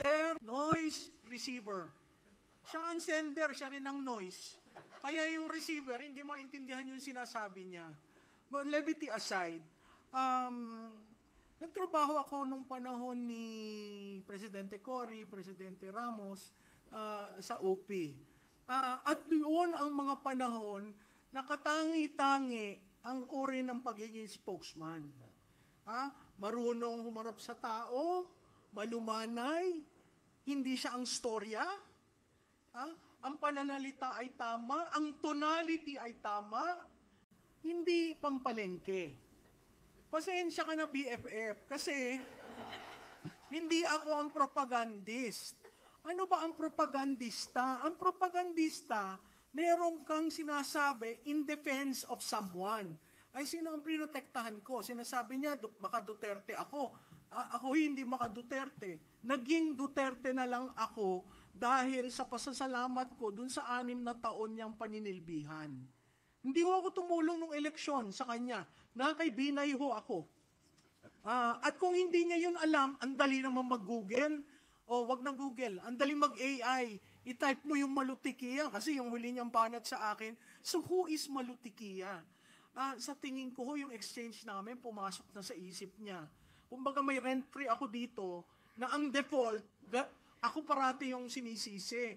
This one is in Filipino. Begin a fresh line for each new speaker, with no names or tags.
sender, noise, receiver. Siya ang sender, siya rin ang noise. Kaya yung receiver, hindi maintindihan yung sinasabi niya. But levity aside, nagtrabaho ako nung panahon ni Presidente Cory, Presidente Ramos, sa OP. At doon ang mga panahon na katangi-tangi ang uri ng pagiging spokesman. Marunong humarap sa tao, malumanay, hindi siya ang storya, ang pananalita ay tama, ang tonality ay tama, hindi pampalengke. Pasensya ka na BFF, kasi hindi ako ang propagandist. Ano ba ang propagandista? Ang propagandista, meron kang sinasabi in defense of someone. Ay, sino ang prinotektahan ko? Sinasabi niya, baka Duterte ako. Ako hindi maka Duterte. Naging Duterte na lang ako dahil sa pasasalamat ko dun sa 6 na taon niyang paninilbihan. Hindi ho ako tumulong nung eleksyon sa kanya. Nakakaibinay ho ako. At kung hindi niya yun alam, ang dali naman mag-Google. Wag na Google. Ang dali mag-AI. I-type mo yung Malutikia kasi yung huli niyang banat sa akin. So who is Malutikia? Sa tingin ko, yung exchange namin pumasok na sa isip niya. Kumbaga may rent-free ako dito na ang default, ako parati yung sinisisi.